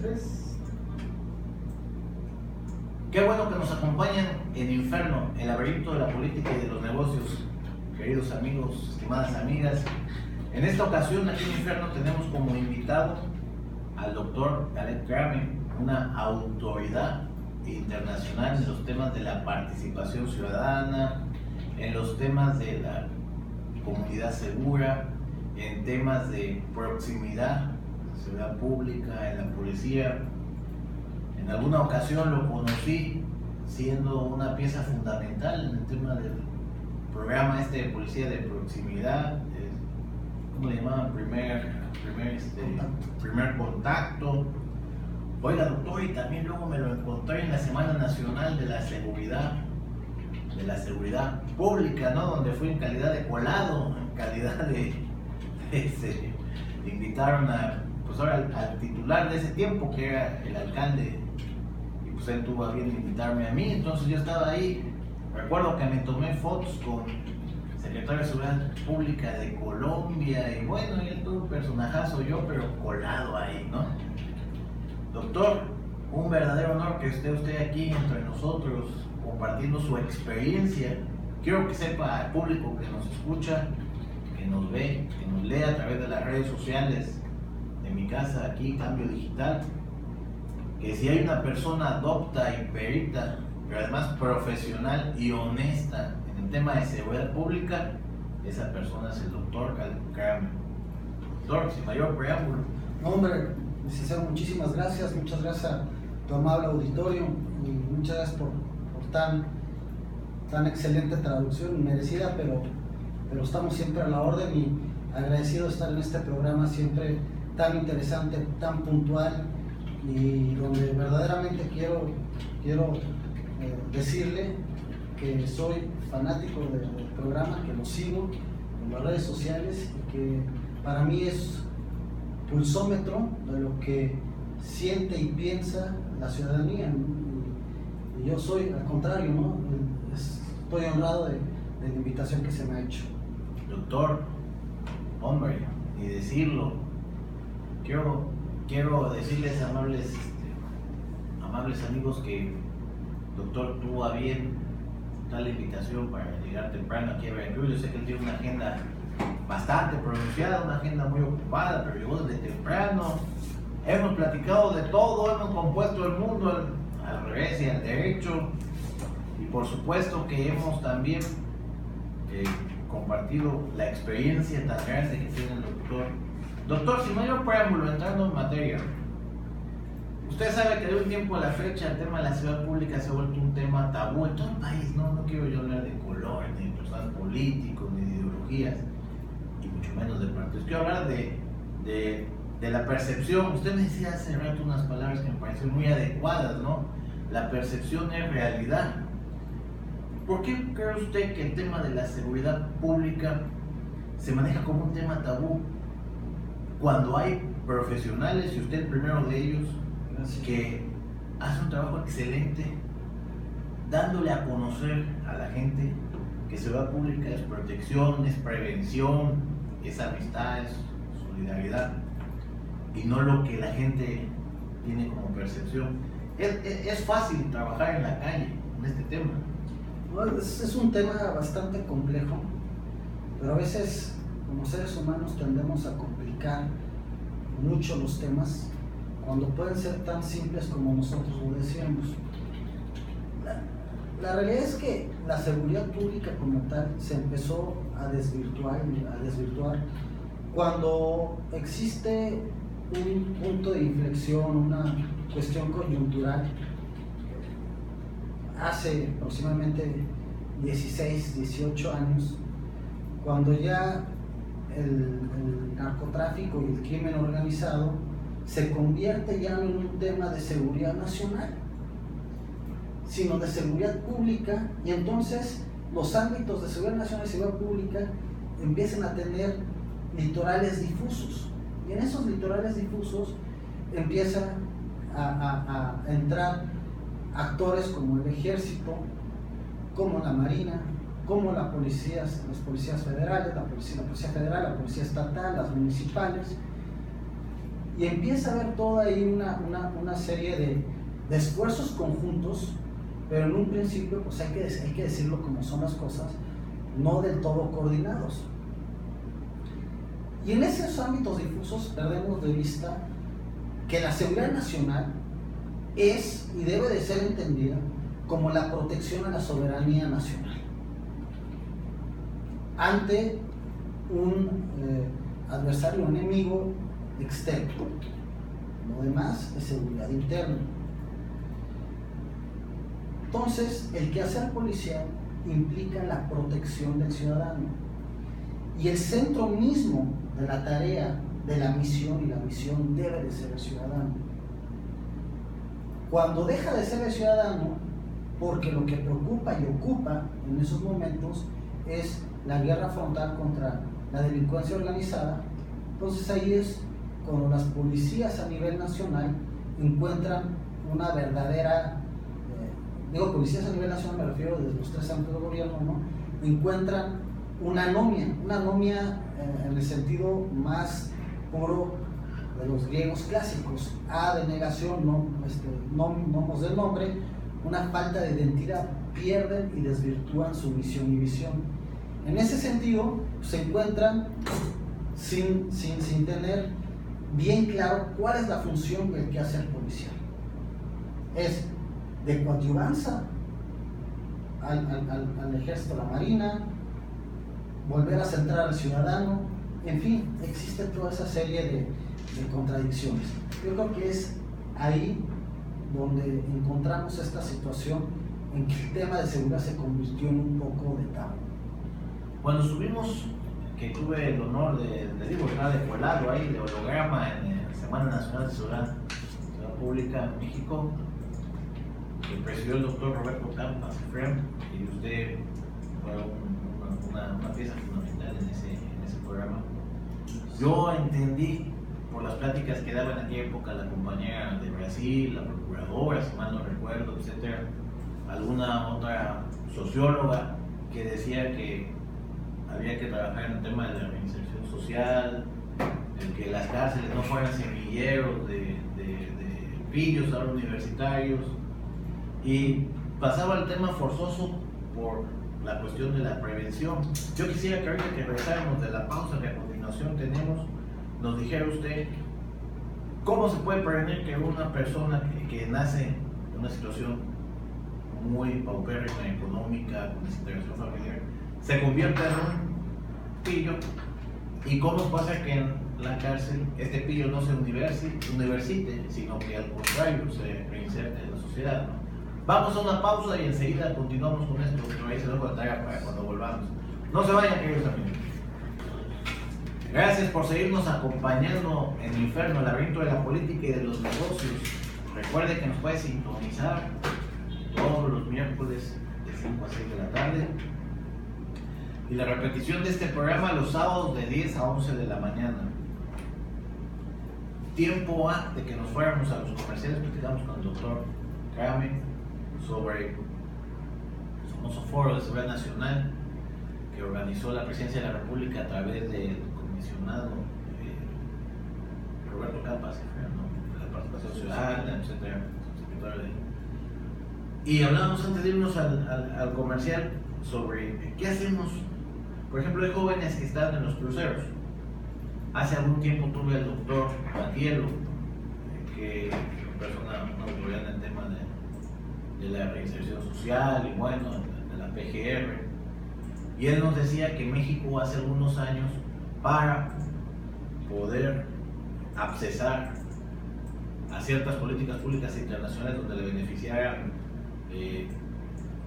3. Qué bueno que nos acompañan en Inferno, el laberinto de la política y de los negocios, queridos amigos, estimadas amigas. En esta ocasión, aquí en Inferno, tenemos como invitado al doctor Khaled Krami, una autoridad internacional en los temas de la participación ciudadana, en los temas de la comunidad segura, en temas de proximidad, seguridad pública, en la policía. En alguna ocasión lo conocí siendo una pieza fundamental en el tema del programa de policía de proximidad, ¿cómo le llamaban? Primer contacto. Oiga, doctor, y también luego me lo encontré en la Semana Nacional de la Seguridad Pública, ¿no? Donde fui en calidad de colado, en calidad de invitaron pues ahora al titular de ese tiempo, que era el alcalde, y pues él tuvo a bien invitarme a mí. Entonces yo estaba ahí. Recuerdo que me tomé fotos con el secretario de Seguridad Pública de Colombia, y bueno, él tuvo un personajazo, yo, pero colado ahí, ¿no? Doctor, un verdadero honor que esté usted aquí entre nosotros, compartiendo su experiencia. Quiero que sepa al público que nos escucha, que nos ve, que nos lee a través de las redes sociales de mi casa aquí, Cambio Digital, que si hay una persona docta y perita, pero además profesional y honesta en el tema de seguridad pública, esa persona es el doctor Khaled Krami. Doctor, sin mayor preámbulo. No, hombre, licenciado, muchísimas gracias a tu amable auditorio, y muchas gracias por tan excelente traducción, merecida, pero estamos siempre a la orden, y agradecido de estar en este programa siempre tan interesante, tan puntual, y donde verdaderamente quiero decirle que soy fanático del programa, que lo sigo en las redes sociales, y que para mí es pulsómetro de lo que siente y piensa la ciudadanía. Y yo soy al contrario, ¿no? Estoy honrado de la invitación que se me ha hecho. Doctor, hombre, y decirlo, quiero decirles, amables amigos, que doctor tuvo a bien dar la invitación para llegar temprano aquí a Veracruz. Yo sé que él tiene una agenda bastante pronunciada, una agenda muy ocupada, pero llegó desde temprano. Hemos platicado de todo, hemos compuesto el mundo al revés y al derecho, y por supuesto que hemos también compartido la experiencia tan grande que tiene el doctor. Doctor, sin mayor preámbulo, entrando en materia, usted sabe que de un tiempo a la fecha el tema de la seguridad pública se ha vuelto un tema tabú en todo el país. No quiero yo hablar de color, ni de personajes políticos, ni de ideologías, y mucho menos de partidos. Quiero hablar de la percepción. Usted me decía hace rato unas palabras que me parecen muy adecuadas, ¿no? La percepción es realidad. ¿Por qué cree usted que el tema de la seguridad pública se maneja como un tema tabú cuando hay profesionales, y usted el primero de ellos, que hace un trabajo excelente dándole a conocer a la gente que seguridad pública es protección, es prevención, es amistad, es solidaridad, y no lo que la gente tiene como percepción? Es fácil trabajar en la calle en este tema. Bueno, es un tema bastante complejo, pero a veces como seres humanos tendemos a complicar mucho los temas cuando pueden ser tan simples como nosotros lo decíamos. La realidad es que la seguridad pública como tal se empezó a desvirtuar cuando existe un punto de inflexión, una cuestión coyuntural. Hace aproximadamente 16, 18 años, cuando ya el narcotráfico y el crimen organizado se convierte ya no en un tema de seguridad nacional, sino de seguridad pública, y entonces los ámbitos de seguridad nacional y seguridad pública empiezan a tener litorales difusos, y en esos litorales difusos empiezan a entrar actores como el ejército, como la marina, como las policías federales, la policía federal, la policía estatal, las municipales, y empieza a haber toda ahí una serie de esfuerzos conjuntos, pero en un principio pues hay que decirlo como son las cosas, no del todo coordinados. Y en esos ámbitos difusos perdemos de vista que la seguridad nacional es y debe de ser entendida como la protección a la soberanía nacional ante un adversario, un enemigo externo. Lo demás es seguridad interna. Entonces, el quehacer policial implica la protección del ciudadano. Y el centro mismo de la tarea, de la misión, y la misión debe de ser el ciudadano. Cuando deja de ser el ciudadano, porque lo que preocupa y ocupa en esos momentos es la guerra frontal contra la delincuencia organizada, entonces ahí es cuando las policías a nivel nacional encuentran una verdadera, policías a nivel nacional me refiero desde los 3 ámbitos de gobierno, ¿no? Encuentran una anomia en el sentido más puro de los griegos clásicos, de negación, nomos del nombre, una falta de identidad, pierden y desvirtúan su misión y visión. En ese sentido, se encuentran sin tener bien claro cuál es la función del quehacer policial. Es de coadyuvanza al ejército, a la marina, volver a centrar al ciudadano, en fin, existe toda esa serie de contradicciones. Yo creo que es ahí donde encontramos esta situación en que el tema de seguridad se convirtió en un poco de tabú. Cuando subimos, que tuve el honor de colado ahí, de holograma en la Semana Nacional de Seguridad Pública en México, que presidió el doctor Roberto Campas, y usted fue una pieza fundamental en ese programa. Yo entendí, por las pláticas que daba en aquella época la compañera de Brasil, la procuradora, si mal no recuerdo, etcétera, alguna otra socióloga que decía que había que trabajar en el tema de la reinserción social, en que las cárceles no fueran semilleros de pillos ahora universitarios, y pasaba el tema forzoso por la cuestión de la prevención. Yo quisiera que ahorita que regresáramos de la pausa que a continuación tenemos, nos dijera usted cómo se puede prevenir que una persona que nace en una situación muy paupérrima económica, con desintegración familiar, se convierta en un pillo, y cómo pasa que en la cárcel este pillo no se universite, sino que al contrario se reinserte en la sociedad, ¿no? Vamos a una pausa y enseguida continuamos con esto, pero ahí se lo contará para cuando volvamos. No se vayan, queridos amigos. Gracias por seguirnos acompañando en el infierno, el laberinto de la política y de los negocios. Recuerde que nos puede sintonizar todos los miércoles de 5 a 6 de la tarde, y la repetición de este programa los sábados de 10 a 11 de la mañana. Tiempo antes de que nos fuéramos a los comerciales, platicamos con el doctor Kramer sobre el famoso foro de seguridad nacional que organizó la Presidencia de la República a través del comisionado Roberto Campas, ¿no? De la participación ciudadana, etcétera, y hablábamos antes de irnos al comercial sobre qué hacemos. Por ejemplo, hay jóvenes que están en los cruceros. Hace algún tiempo tuve al doctor Matielo, que es una persona, una autoridad en el tema de la reinserción social y bueno, de la PGR, y él nos decía que México hace algunos años, para poder accesar a ciertas políticas públicas internacionales donde le beneficiaran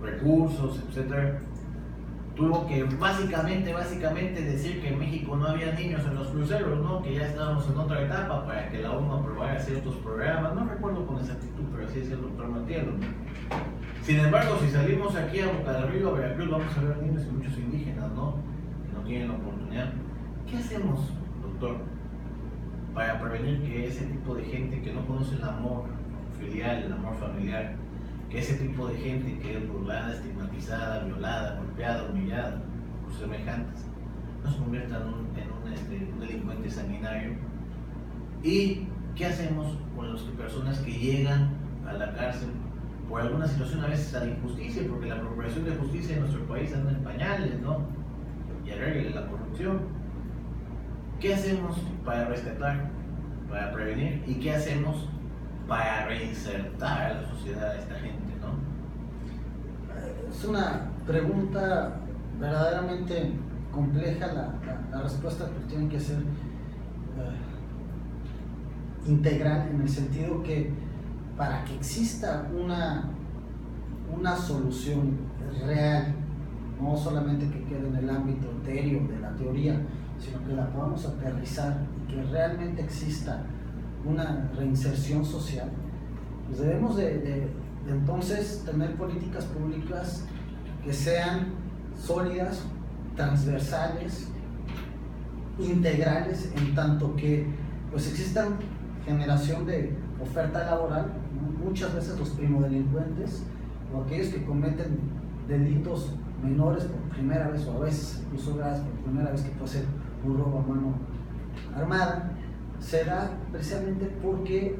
recursos, etcétera, tuvo que básicamente decir que en México no había niños en los cruceros, ¿no? Que ya estábamos en otra etapa para que la ONU aprobara ciertos programas. No recuerdo con exactitud, pero así decía el doctor Matielo, ¿no? Sin embargo, si salimos aquí a Boca del Río, a Veracruz, vamos a ver niños y muchos indígenas, ¿no? Que no tienen la oportunidad. ¿Qué hacemos, doctor, para prevenir que ese tipo de gente que no conoce el amor filial, el amor familiar, que ese tipo de gente que es burlada, estigmatizada, violada, golpeada, humillada por semejantes, no se convierta en un delincuente sanguinario? Y ¿qué hacemos con las personas que llegan a la cárcel por alguna situación a veces a la injusticia? Porque la procuración de justicia en nuestro país anda en pañales, ¿no? Y arregle la corrupción. ¿Qué hacemos para rescatar, para prevenir? ¿Y qué hacemos para reinsertar a la sociedad a esta gente, ¿no? Es una pregunta verdaderamente compleja. La respuesta pues tiene que ser integral, en el sentido que para que exista una solución real, no solamente que quede en el ámbito etéreo de la teoría, sino que la podamos aterrizar y que realmente exista una reinserción social, pues debemos de entonces tener políticas públicas que sean sólidas, transversales, integrales, en tanto que pues exista generación de oferta laboral, ¿no? Muchas veces los primodelincuentes o aquellos que cometen delitos menores por primera vez, o a veces incluso graves por primera vez, que puede ser un robo a mano armada, se da precisamente porque,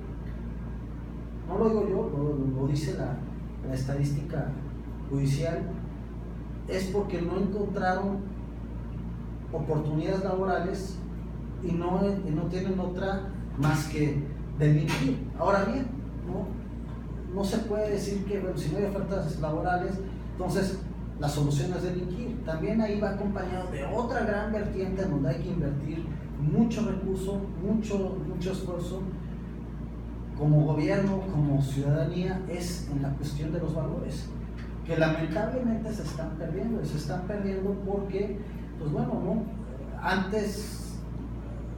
no lo digo yo, lo dice la estadística judicial, es porque no encontraron oportunidades laborales y no tienen otra más que delinquir. Ahora bien, no se puede decir que bueno, si no hay ofertas laborales, entonces la solución es delinquir. También ahí va acompañado de otra gran vertiente en donde hay que invertir mucho recurso, mucho esfuerzo como gobierno, como ciudadanía, es en la cuestión de los valores, que lamentablemente se están perdiendo porque, pues bueno, ¿no? Antes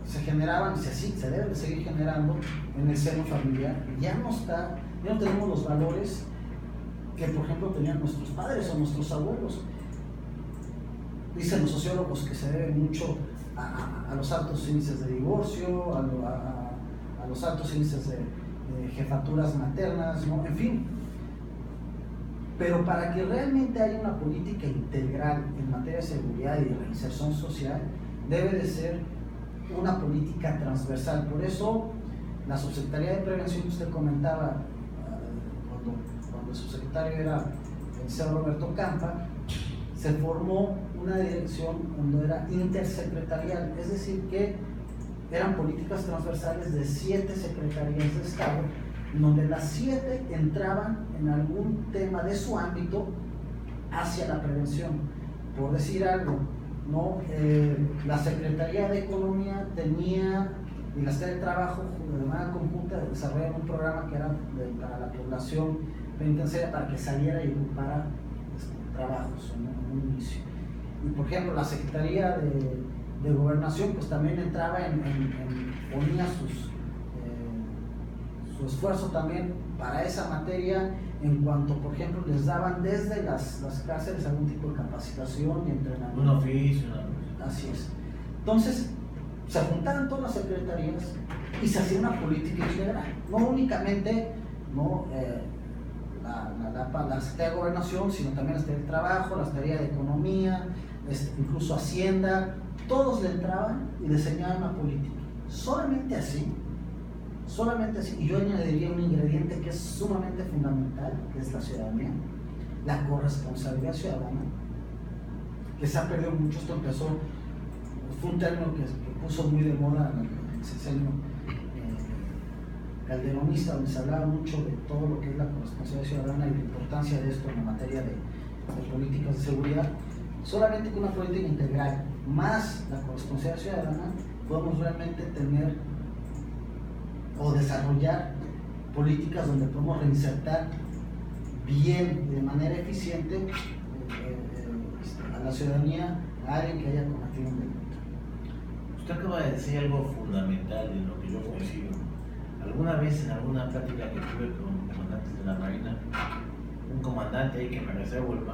se generaban, y así se debe de seguir generando en el seno familiar, ya no tenemos los valores que por ejemplo tenían nuestros padres o nuestros abuelos. Dicen los sociólogos que se debe mucho a los altos índices de divorcio, a los altos índices de jefaturas maternas, ¿no? En fin. Pero para que realmente haya una política integral en materia de seguridad y de reinserción social, debe de ser una política transversal. Por eso la Subsecretaría de Prevención que usted comentaba, cuando el subsecretario era el señor Roberto Campa, se formó una dirección donde era intersecretarial, es decir que eran políticas transversales de 7 secretarías de Estado, donde las 7 entraban en algún tema de su ámbito hacia la prevención. Por decir algo, ¿no? La Secretaría de Economía tenía, y la Secretaría de Trabajo, de manera conjunta, desarrollaron un programa que era para la población penitenciaria, para que saliera y ocupara trabajos en un inicio. Y por ejemplo, la Secretaría de Gobernación pues también entraba ponía su esfuerzo también para esa materia, en cuanto por ejemplo les daban desde las cárceles algún tipo de capacitación y entrenamiento. Un oficio. Así es. Entonces se juntaban todas las secretarías y se hacía una política integral, no únicamente la Secretaría de Gobernación, sino también la Secretaría de Trabajo, la Secretaría de Economía, incluso Hacienda. Todos le entraban y diseñaban una política. Solamente así, y yo añadiría un ingrediente que es sumamente fundamental, que es la ciudadanía, la corresponsabilidad ciudadana, que se ha perdido mucho. Esto fue un término que puso muy de moda en el sexenio calderonista, donde se hablaba mucho de todo lo que es la corresponsabilidad ciudadana y la importancia de esto en la materia de políticas de seguridad. Solamente con una política integral más la corresponsabilidad ciudadana podemos realmente tener o desarrollar políticas donde podemos reinsertar bien y de manera eficiente a la ciudadanía, a alguien que haya cometido un delito. Usted acaba de decir algo fundamental en lo que yo coincido. Alguna vez en alguna plática que tuve con comandantes de la Marina, un comandante ahí que me reservo el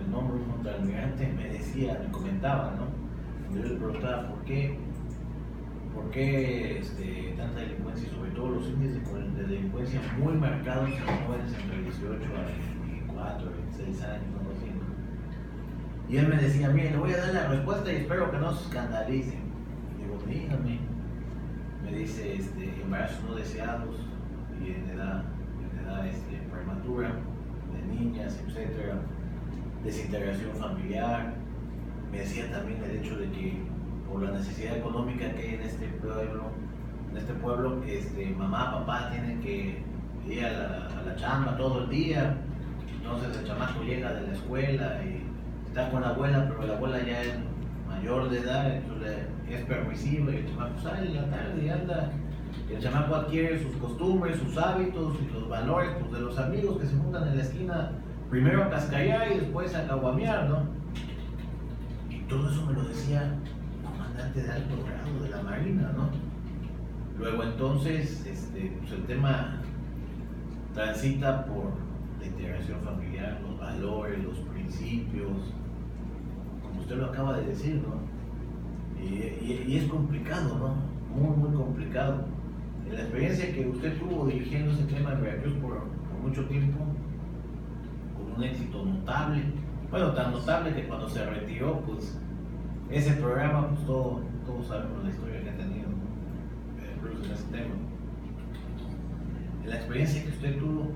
nombre, un contraalmirante, me comentaba, ¿no? Yo le preguntaba por qué tanta delincuencia, y sobre todo los índices de delincuencia muy marcados en jóvenes entre 18 a 24, 26 años, algo así, ¿no? Y él me decía, mire, le voy a dar la respuesta y espero que no se escandalicen. Y digo, dígame. Me dice embarazos no deseados y en edad prematura de niñas, etcétera, desintegración familiar. Me decía también el hecho de que por la necesidad económica que hay en este pueblo, mamá, papá tienen que ir a la chamba todo el día. Entonces el chamaco llega de la escuela y está con la abuela, pero la abuela ya es mayor de edad, entonces es permisiva y el chamaco sale en la tarde y anda. Y el chamaco adquiere sus costumbres, sus hábitos y los valores pues, de los amigos que se juntan en la esquina, primero a cascallar y después a caguamear, ¿no? Y todo eso me lo decía un comandante de alto grado de la Marina, ¿no? Luego entonces, pues el tema transita por la integración familiar, los valores, los principios, como usted lo acaba de decir, ¿no? Y es complicado, ¿no? Muy complicado. En la experiencia que usted tuvo dirigiendo ese tema en Veracruz por mucho tiempo, con un éxito notable, bueno, tan notable que cuando se retiró, pues ese programa, pues todos sabemos la historia que ha tenido, ¿no? Veracruz en ese tema. En la experiencia que usted tuvo,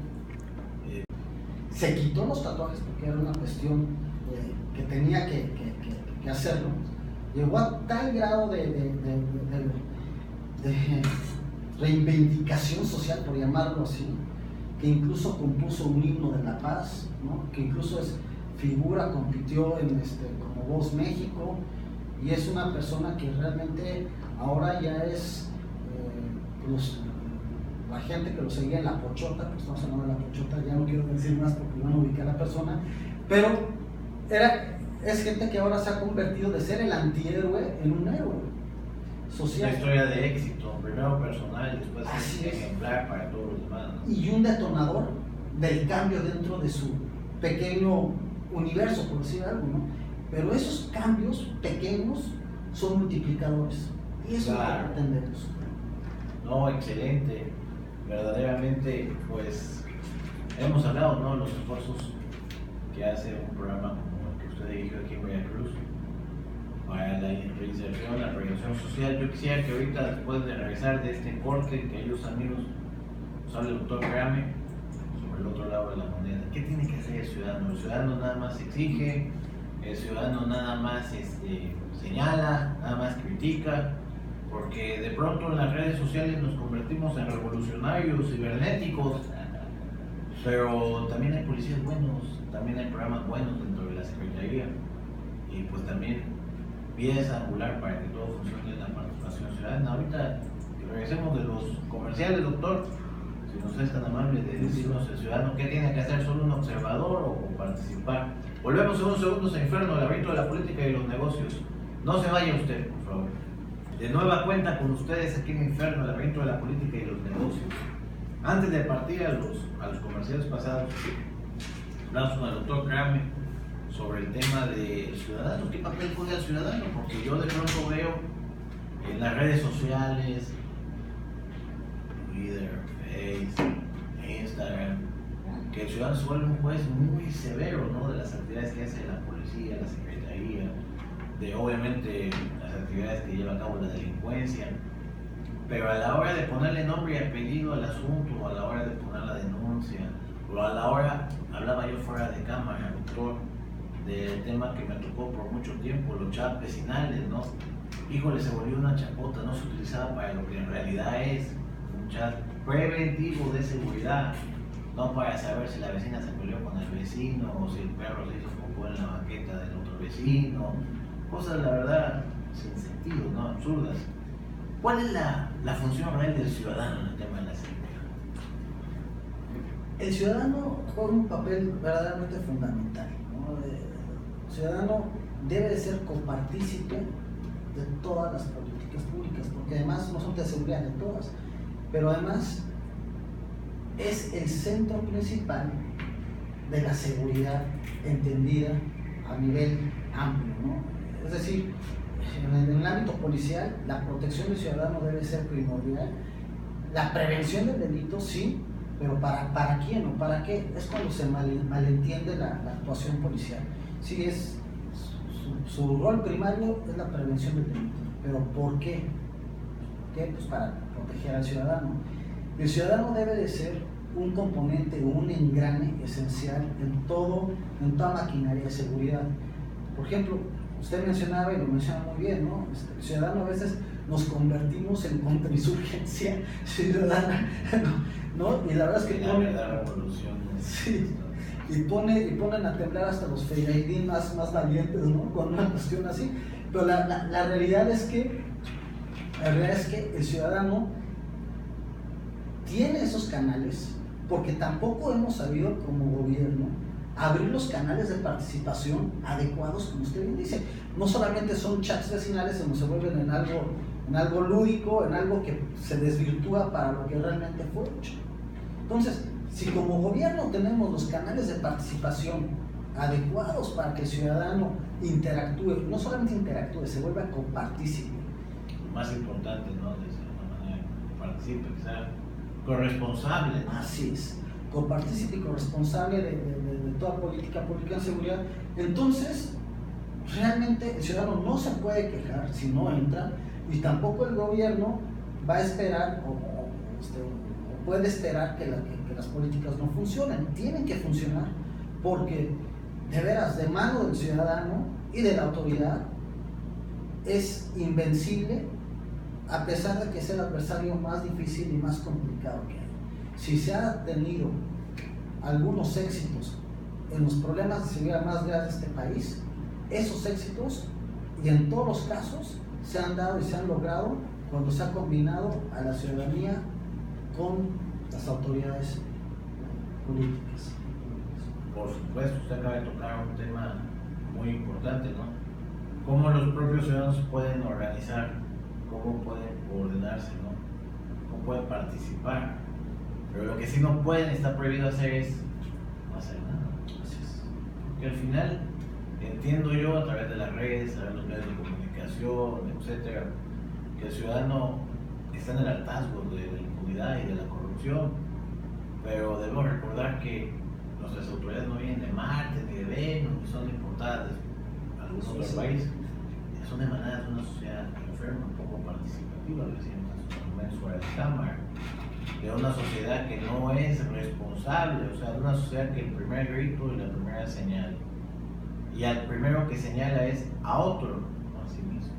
se quitó los tatuajes porque era una cuestión que tenía que hacerlo. Llegó a tal grado de reivindicación social, por llamarlo así, que incluso compuso un himno de la paz, ¿no? Que incluso compitió como Voz México, y es una persona que realmente ahora ya es la gente que lo seguía en La Pochota, pues estamos hablando de La Pochota, ya no quiero decir más porque van a ubicar a la persona, pero es gente que ahora se ha convertido de ser el antihéroe en un héroe social. Una historia de éxito, primero personal y después ejemplar para todos los demás, ¿no? Y un detonador del cambio dentro de su pequeño universo, por decir algo, ¿no? Pero esos cambios pequeños son multiplicadores, y eso claro. Es lo que pretendemos. No, excelente. Verdaderamente, pues hemos hablado, ¿no? Los esfuerzos que hace un programa como el que usted dirigió aquí en Veracruz para la reinserción, la prevención social. Yo quisiera que ahorita, después de regresar de este corte, que ellos amigos nos hable el doctor Grame sobre el otro lado de la moneda. ¿Qué tiene que hacer el ciudadano? El ciudadano nada más exige, el ciudadano nada más señala, nada más critica, porque de pronto en las redes sociales nos convertimos en revolucionarios cibernéticos, pero también hay policías buenos, también hay programas buenos dentro de la Secretaría, y pues también pieza angular para que todo funcione en la participación ciudadana. Ahorita que regresemos de los comerciales, doctor, si nos es tan amable de decirnos el ciudadano qué tiene que hacer, solo un observador o participar. Volvemos en unos segundos a Inferno, el laberinto de la política y los negocios. No se vaya usted, por favor. De nueva cuenta con ustedes aquí en Inferno, el laberinto de la política y los negocios. Antes de partir a los comerciales pasados, hablamos con el doctor Grame sobre el tema del ciudadano. ¿Qué papel juega el ciudadano? Porque yo de pronto veo en las redes sociales, Twitter, Facebook, Instagram, que el ciudadano se vuelve un juez muy severo, ¿no? De las actividades que hace la policía, la secretaría, de obviamente las actividades que lleva a cabo la delincuencia, pero a la hora de ponerle nombre y apellido al asunto, o a la hora de poner la denuncia, o a la hora, hablaba yo fuera de cámara, doctor, del tema que me tocó por mucho tiempo, los chats vecinales, ¿no? Híjole, se volvió una chapota, no se utilizaba para lo que en realidad es un chat preventivo de seguridad, no para saber si la vecina se peleó con el vecino o si el perro se hizo popó en la banqueta del otro vecino, cosas la verdad sin sentido, ¿no? Absurdas. ¿Cuál es la función real del ciudadano en el tema de la seguridad? El ciudadano juega un papel verdaderamente fundamental, ¿no? El ciudadano debe de ser copartícipe de todas las políticas públicas, porque además no son de seguridad de todas, pero además es el centro principal de la seguridad entendida a nivel amplio, ¿no? Es decir, en el ámbito policial, la protección del ciudadano debe ser primordial, la prevención del delito sí, pero ¿para quién o para qué? Es cuando se malentiende la actuación policial. Sí, es su rol primario es la prevención del delito, pero ¿por qué? ¿Qué? Pues para proteger al ciudadano. El ciudadano debe de ser un componente o un engrane esencial en toda maquinaria de seguridad. Por ejemplo, usted mencionaba y lo menciona muy bien, ¿no? El ciudadano a veces nos convertimos en contrainsurgencia ciudadana, ¿no? Y la verdad es que pone la revolución. Sí, y ponen a temblar hasta los feyaidín más valientes, ¿no? Con una cuestión así. Pero la realidad es que el ciudadano tiene esos canales, porque tampoco hemos sabido como gobierno abrir los canales de participación adecuados, como usted bien dice. No solamente son chats vecinales, sino se vuelven en algo lúdico, en algo que se desvirtúa para lo que realmente fue hecho. Entonces, si como gobierno tenemos los canales de participación adecuados para que el ciudadano interactúe, no solamente interactúe, se vuelva copartícipe. Lo más importante, ¿no? De esa manera, que participe, que sea corresponsable. Así es, copartícipe y corresponsable de toda política pública en seguridad. Entonces, realmente el ciudadano no se puede quejar si no entra, y tampoco el gobierno va a esperar o puede esperar que las políticas no funcionen. Tienen que funcionar, porque de veras, de mano del ciudadano y de la autoridad, es invencible, a pesar de que es el adversario más difícil y más complicado que hay. Si se han tenido algunos éxitos en los problemas de seguridad más graves de este país, esos éxitos, y en todos los casos, se han dado y se han logrado cuando se ha combinado a la ciudadanía con las autoridades políticas. Por supuesto, usted acaba de tocar un tema muy importante, ¿no? Cómo los propios ciudadanos pueden organizar, cómo pueden coordinarse, ¿no? Cómo pueden participar. Pero lo que sí no pueden, está prohibido hacer, es no hacer nada. Porque al final, entiendo yo a través de las redes, a través de los medios de comunicación, etcétera, que el ciudadano está en el hartazgo de la impunidad y de la corrupción, pero debemos recordar que nuestras autoridades no vienen de Marte ni de Venus, ni son importadas de algún otro país, son emanadas de una sociedad enferma, poco participativa, lo decíamos fuera de la cámara, de una sociedad que no es responsable, o sea, de una sociedad que el primer grito y la primera señal, y al primero que señala es a otro, no a sí mismo.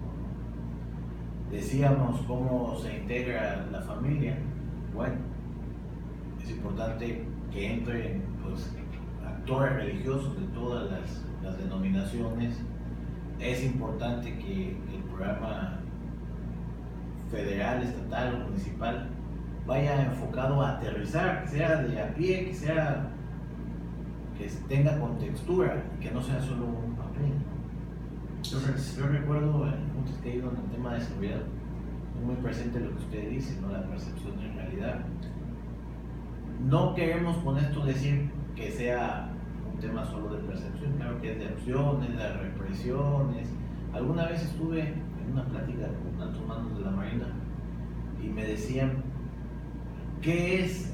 Decíamos cómo se integra la familia. Bueno, es importante que entren, pues, actores religiosos de todas las denominaciones. Es importante que el programa federal, estatal o municipal vaya enfocado a aterrizar, que sea de a pie, que tenga contextura y que no sea solo un papel. Yo recuerdo en puntos que he ido en el tema de seguridad, es muy presente lo que usted dice, ¿no? La percepción de realidad. No queremos con esto decir que sea un tema solo de percepción, claro que es de opciones, de represiones. Alguna vez estuve en una plática con altos mandos de la Marina y me decían, ¿qué es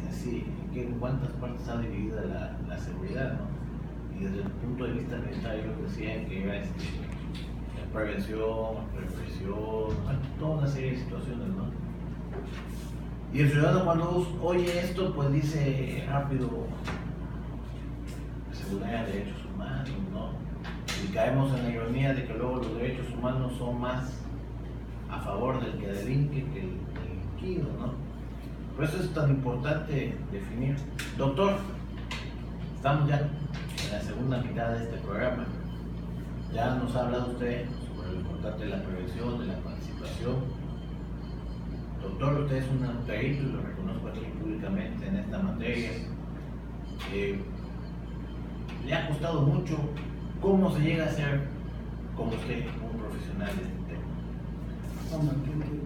en cuántas partes está dividida la seguridad, ¿no? Y desde el punto de vista militar ellos decían que era prevención, represión, toda una serie de situaciones, ¿no? Y el ciudadano cuando oye esto, pues dice rápido, seguridad de derechos humanos, ¿no? Y caemos en la ironía de que luego los derechos humanos son más a favor del que delinque que el delinquido, ¿no? Por eso es tan importante definir. Doctor, estamos ya en la segunda mitad de este programa. Ya nos ha hablado usted sobre lo importante de la prevención, de la participación. Doctor, usted es un perito y lo reconozco aquí públicamente en esta materia. Le ha costado mucho. ¿Cómo se llega a ser, como usted, un profesional de este tema? Hombre,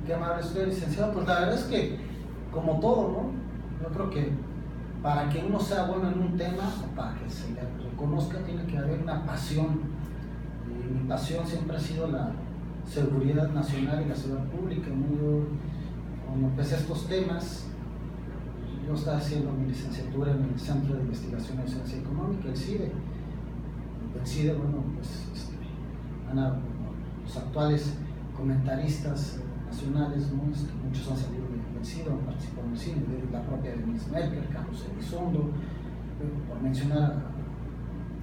qué amable usted, licenciado. Pues la verdad es que, como todo, ¿no? Yo creo que para que uno sea bueno en un tema, o para que se le reconozca, tiene que haber una pasión. Y mi pasión siempre ha sido la seguridad nacional y la seguridad pública. Cuando empecé estos temas, yo estaba haciendo mi licenciatura en el Centro de Investigación de Ciencia Económica, el CIDE. El CIDE, bueno, pues los actuales comentaristas nacionales, ¿no? Muchos han salido del cine, han participado en el cine, de la propia Denise Merker, Carlos Elizondo, por mencionar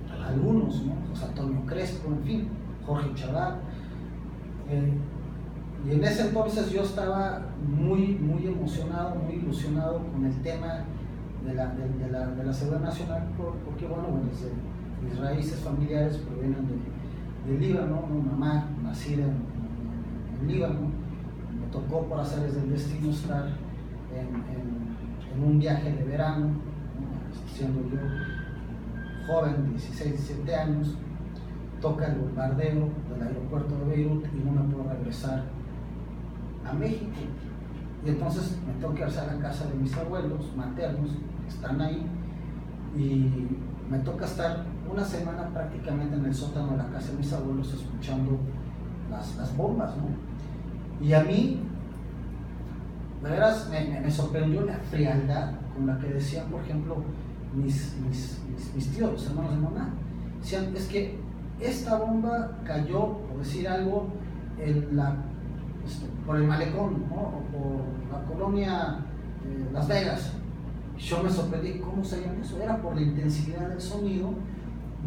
a algunos, ¿no? José Antonio Crespo, en fin, Jorge Chabat. Y en ese entonces yo estaba muy emocionado, muy ilusionado con el tema de la seguridad nacional, porque bueno, desde mis raíces familiares provienen del Líbano, ¿no? Mamá nacida en Líbano, me tocó por azares del destino estar en un viaje de verano, ¿no? Siendo yo joven, 16, 17 años, toca el bombardeo del aeropuerto de Beirut y no me puedo regresar a México. Y entonces me tengo que ir a la casa de mis abuelos maternos, que están ahí, y me toca estar una semana prácticamente en el sótano de la casa de mis abuelos escuchando las bombas, ¿no? Y a mí, de veras, me sorprendió la frialdad con la que decían, por ejemplo, mis tíos, los hermanos de mamá. Decían, es que esta bomba cayó, por decir algo, por el malecón, ¿no? O por la colonia Las Vegas. Yo me sorprendí, ¿cómo sabían eso? Era por la intensidad del sonido,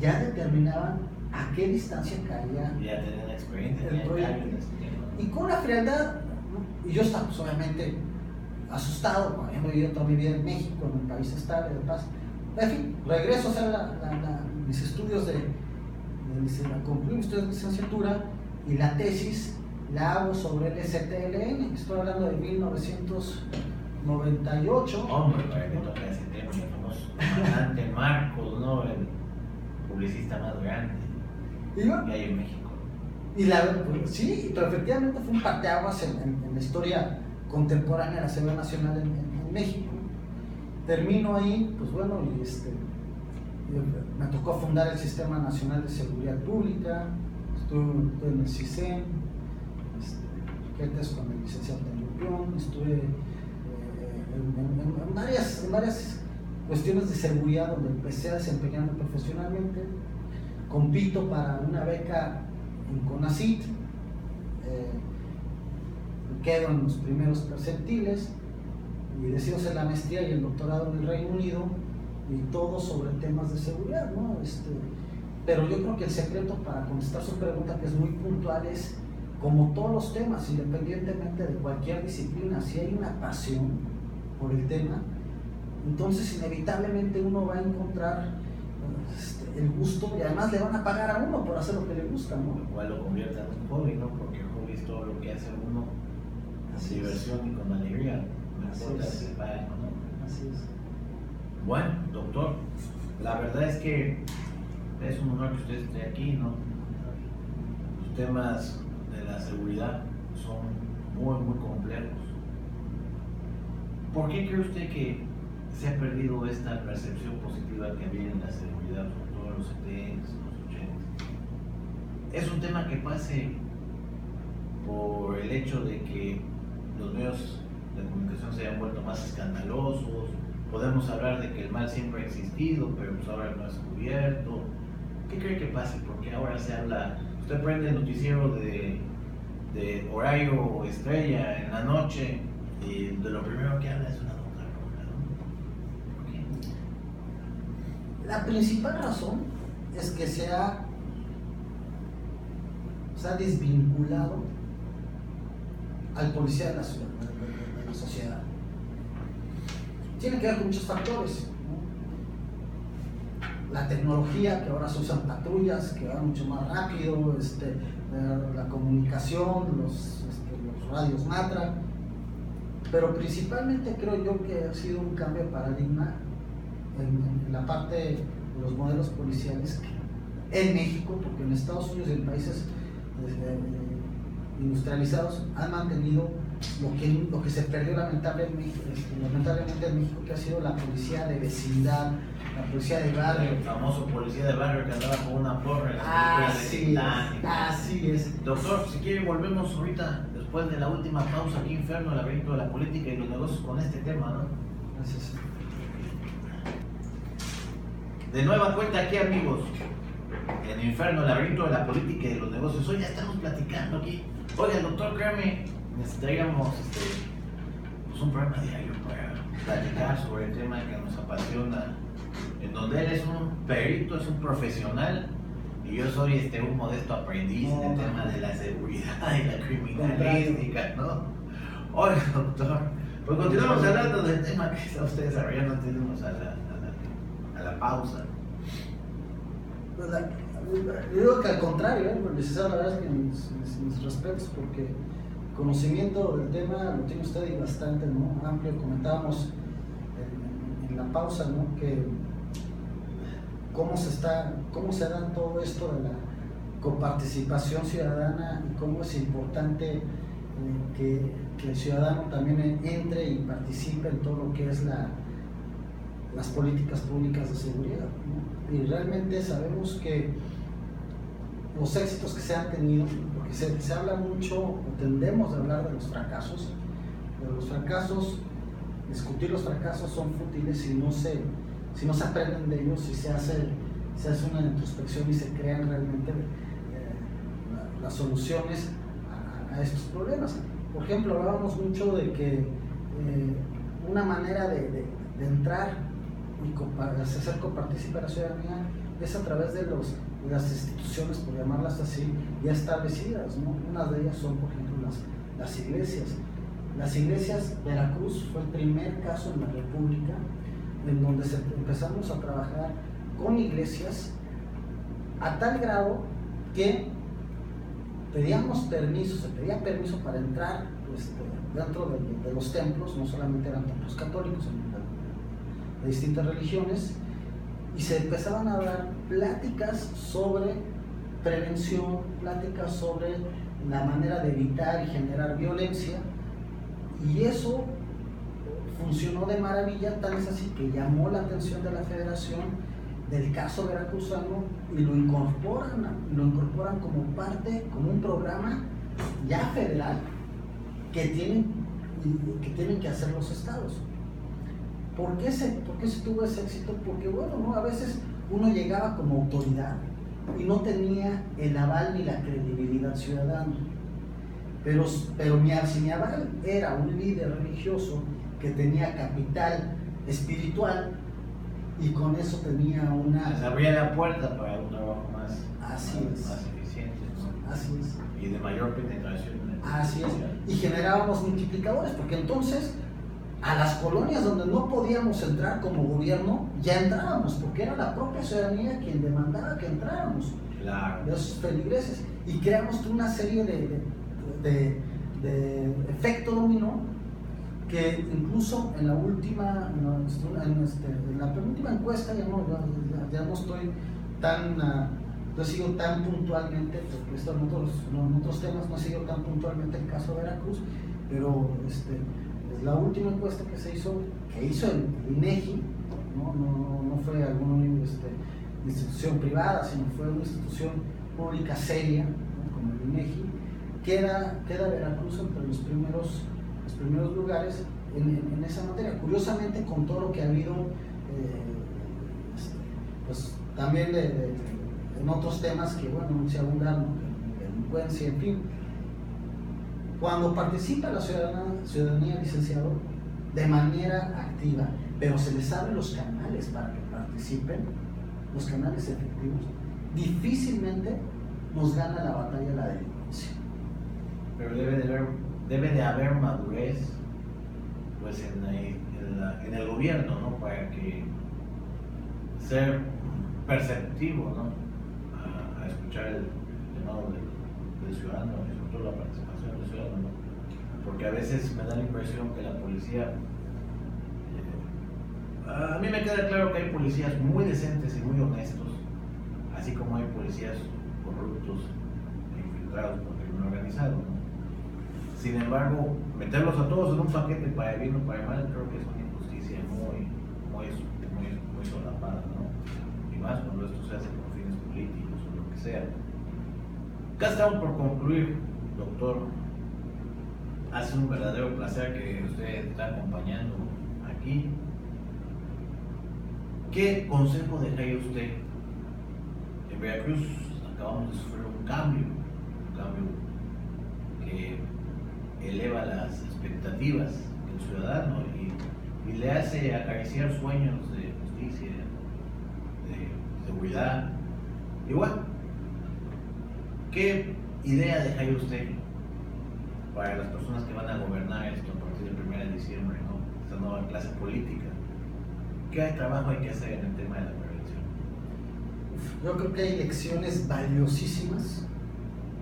ya determinaban a qué distancia caía. Ya tenían experiencia. Y con la frialdad, ¿no? Y yo estaba pues, obviamente asustado, habiendo vivido toda mi vida en México, en un país estable, de paz. En fin, regreso a hacer mis estudios concluí mis estudios de licenciatura y la tesis la hago sobre el STLN. Estoy hablando de 1998. Hombre, para que toque ese tema, el famoso comandante Marcos, ¿no? El publicista más grande que hay en México. Pues, sí, pero efectivamente fue un parteaguas en la historia contemporánea de la seguridad nacional en México. Termino ahí, pues bueno, y me tocó fundar el Sistema Nacional de Seguridad Pública, estuve en el CISEN, con el licenciado Tenlupión, estuve en varias cuestiones de seguridad donde empecé a desempeñarme profesionalmente. Compito para una beca en CONACYT, quedo en los primeros percentiles y decido hacer la maestría y el doctorado en el Reino Unido, y todo sobre temas de seguridad, ¿no? Pero yo creo que el secreto para contestar su pregunta, que es muy puntual, es como todos los temas, independientemente de cualquier disciplina, si hay una pasión por el tema, entonces inevitablemente uno va a encontrar el gusto, y además le van a pagar a uno por hacer lo que le gusta, ¿no? Igual lo convierte en un hobby, ¿no? Porque el hobby es todo lo que hace uno con diversión y con alegría, no importa si le pagan o no. Así es. Bueno, doctor, la verdad es que es un honor que usted esté aquí, ¿no? Los temas de la seguridad son muy complejos. ¿Por qué cree usted que se ha perdido esta percepción positiva que había en la seguridad, sobre todo en los 70s, los 80s? ¿Es un tema que pase por el hecho de que los medios de comunicación se hayan vuelto más escandalosos? Podemos hablar de que el mal siempre ha existido, pero pues ahora no es cubierto. ¿Qué cree que pase? Porque ahora se habla, usted prende el noticiero de horario estrella en la noche y de lo primero que habla es una nota roja, ¿no? ¿Por qué? La principal razón es que se ha desvinculado al policía de la ciudad, de la sociedad. Tiene que ver con muchos factores, ¿no? La tecnología, que ahora se usan patrullas, que van mucho más rápido, la comunicación, los radios Matra, pero principalmente creo yo que ha sido un cambio de paradigma en la parte de los modelos policiales en México, porque en Estados Unidos y en países industrializados han mantenido lo que se perdió lamentablemente en México, que ha sido la policía de vecindad, la policía de barrio. El famoso policía de barrio que andaba con una porra en la Así es. Doctor, si quiere volvemos ahorita, después de la última pausa aquí, Inferno, el laberinto de la política y los negocios, con este tema, ¿no? Gracias. De nueva cuenta aquí, amigos, en Inferno, el laberinto de la política y de los negocios. Hoy ya estamos platicando aquí. Oiga, doctor, créame, necesitaríamos pues un programa diario para platicar sobre el tema que nos apasiona, en donde él es un perito, es un profesional, y yo soy un modesto aprendiz en el tema de la seguridad y la criminalística, ¿no? Oiga, doctor, pues continuamos hablando del tema que está usted desarrollando, tenemos a la pausa. Yo digo que al contrario, licenciado, la verdad es que mis respetos, porque conocimiento del tema lo tiene usted y bastante, ¿no? Amplio. Comentábamos en la pausa, ¿no? Que cómo se da todo esto de la coparticipación ciudadana y cómo es importante que el ciudadano también entre y participe en todo lo que es las políticas públicas de seguridad, ¿no? Y realmente sabemos que los éxitos que se han tenido, porque se habla mucho, o tendemos a hablar de los fracasos, pero los fracasos, discutir los fracasos son fútiles si no se aprenden de ellos, si se hace una introspección y se crean realmente las soluciones a estos problemas. Por ejemplo, hablábamos mucho de que una manera de entrar y hacer coparticipar a la ciudadanía es a través de las instituciones, por llamarlas así, ya establecidas, ¿no? Unas de ellas son, por ejemplo, las iglesias. Las iglesias, Veracruz fue el primer caso en la República en donde empezamos a trabajar con iglesias a tal grado que se pedía permiso para entrar dentro de los templos, no solamente eran templos católicos, sino de distintas religiones, y se empezaban a dar pláticas sobre prevención, pláticas sobre la manera de evitar y generar violencia, y eso funcionó de maravilla, tal es así que llamó la atención de la Federación del caso veracruzano y lo incorporan como parte, como un programa ya federal que tienen que hacer los estados. ¿Por qué se tuvo ese éxito? Porque bueno, ¿no? A veces uno llegaba como autoridad y no tenía el aval ni la credibilidad ciudadana. Pero si mi aval era un líder religioso que tenía capital espiritual y con eso tenía Se abría la puerta para un trabajo más eficiente, ¿no? Así es. Y de mayor penetración. Así es. Y generábamos multiplicadores, porque entonces a las colonias donde no podíamos entrar como gobierno, ya entrábamos, porque era la propia ciudadanía quien demandaba que entráramos. Claro. De esos feligreses. Y creamos una serie de efecto dominó que incluso en la última, en la penúltima encuesta ya no estoy tan, no sigo tan puntualmente, porque esto en otros temas no sigo tan puntualmente el caso de Veracruz, pero la última encuesta que se hizo el INEGI, no fue alguna institución privada, sino fue una institución pública seria, ¿no? Como el INEGI, queda Veracruz entre los primeros lugares en esa materia. Curiosamente, con todo lo que ha habido, pues también en otros temas que, bueno, se abundan, delincuencia, en fin. Cuando participa la ciudadanía, licenciado, de manera activa, pero se les abren los canales para que participen, los canales efectivos, difícilmente nos gana la batalla la delincuencia. Pero debe de haber madurez, pues en el gobierno, ¿no? Para que ser perceptivo, ¿no? A escuchar el llamado del ciudadano, y sobre todo la participación del ciudadano, ¿no? Porque a veces me da la impresión que la policía, a mí me queda claro que hay policías muy decentes y muy honestos, así como hay policías corruptos e infiltrados por el crimen organizado, ¿no? Sin embargo, meterlos a todos en un paquete para el bien o para el mal, creo que es una injusticia muy solapada, ¿no? Y más cuando esto se hace por fines políticos o lo que sea. Acá estamos por concluir, doctor. Ha sido un verdadero placer que usted esté acompañando aquí. ¿Qué consejo dejaría usted? En Veracruz acabamos de sufrir un cambio que eleva las expectativas del ciudadano y le hace acariciar sueños de justicia, de seguridad. Igual, ¿qué idea dejaría usted para las personas que van a gobernar esto a partir del 1 de diciembre, ¿no? Esta nueva clase política? ¿Qué trabajo hay que hacer en el tema de la prevención? Yo creo que hay lecciones valiosísimas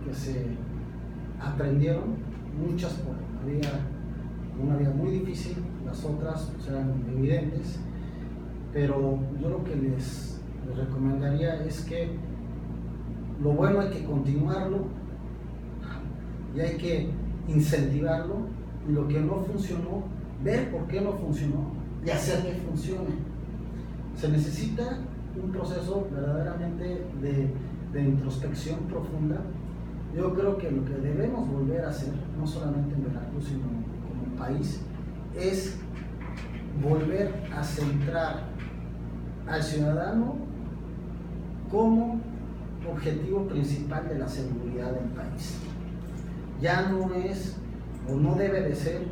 que se aprendieron, muchas por una vía muy difícil, las otras eran evidentes, pero yo lo que les recomendaría es que lo bueno hay que continuarlo y hay que incentivarlo, y lo que no funcionó, ver por qué no funcionó y hacer que funcione. Se necesita un proceso verdaderamente de introspección profunda. Yo creo que lo que debemos volver a hacer, no solamente en Veracruz, sino como país, es volver a centrar al ciudadano como objetivo principal de la seguridad del país. Ya no es, o no debe de ser,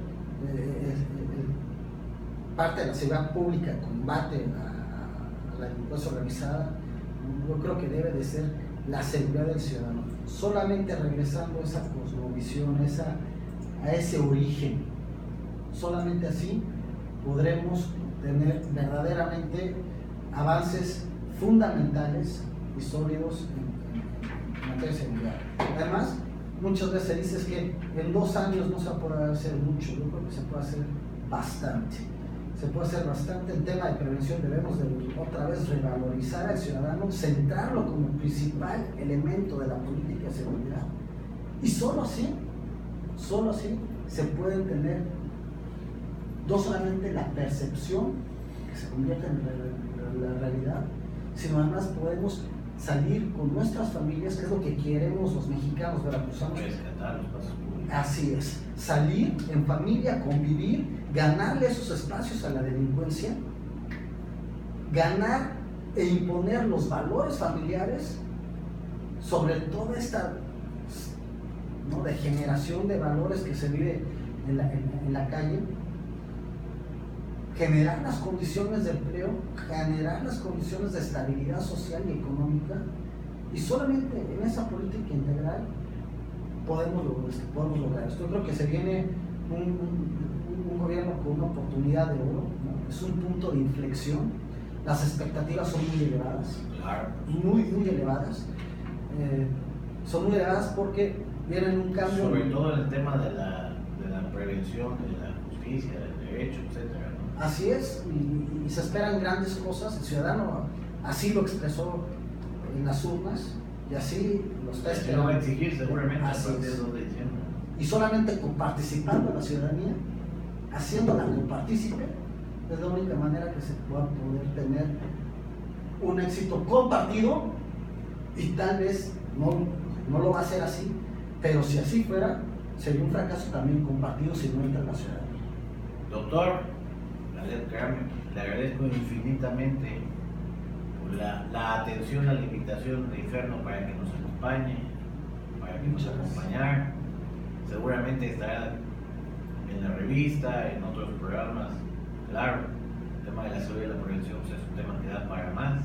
parte de la seguridad pública, combate a la delincuencia organizada. Yo creo que debe de ser la seguridad del ciudadano. Solamente regresando a esa cosmovisión, a ese origen, solamente así podremos tener verdaderamente avances fundamentales y sólidos en materia de seguridad. Además, muchas veces dices que en 2 años no se puede hacer mucho. Yo creo que se puede hacer bastante. Se puede hacer bastante. En tema de prevención debemos de otra vez revalorizar al ciudadano, centrarlo como principal elemento de la política de seguridad. Y solo así se pueden tener no solamente la percepción, que se convierte en la realidad, sino además podemos salir con nuestras familias, que es lo que queremos los mexicanos veracruzanos. Rescatar los pasos públicos. Así es, salir en familia, convivir, ganarle esos espacios a la delincuencia, ganar e imponer los valores familiares sobre toda esta, ¿no?, degeneración de valores que se vive en la calle. Generar las condiciones de empleo, generar las condiciones de estabilidad social y económica, y solamente en esa política integral podemos lograr esto. Yo creo que se viene un gobierno con una oportunidad de oro, ¿no? Es un punto de inflexión. Las expectativas son muy elevadas, claro, muy elevadas. Son muy elevadas porque vienen un cambio. Sobre todo en el tema de la prevención, de la justicia, del derecho, etcétera. Así es, y se esperan grandes cosas. El ciudadano así lo expresó en las urnas y así lo está esperando. Lo va a exigir seguramente a Así partir es. del 2 de diciembre. Y solamente participando en la ciudadanía, haciéndola copartícipe, es la única manera que se pueda poder tener un éxito compartido. Y tal vez no lo va a hacer así, pero si así fuera, sería un fracaso también compartido si no entra en la ciudadanía. Doctor, le agradezco infinitamente por la atención, la invitación de Inferno para que nos acompañe, para que nos acompañar. Seguramente estará en la revista, en otros programas. Claro, el tema de la seguridad y la prevención pues, es un tema que da para más.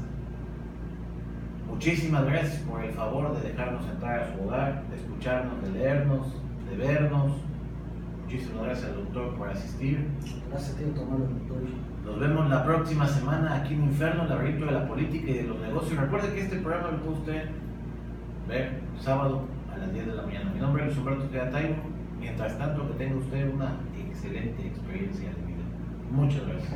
Muchísimas gracias por el favor de dejarnos entrar a su hogar, de escucharnos, de leernos, de vernos. Muchísimas gracias al doctor por asistir. Gracias a ti, doctor Mario. Nos vemos la próxima semana aquí en Inferno, el laberinto de la política y de los negocios. Recuerde que este programa lo puede usted ver sábado a las 10 de la mañana. Mi nombre es Luis Humberto Tejeda Taibo. Mientras tanto, que tenga usted una excelente experiencia de vida. Muchas gracias.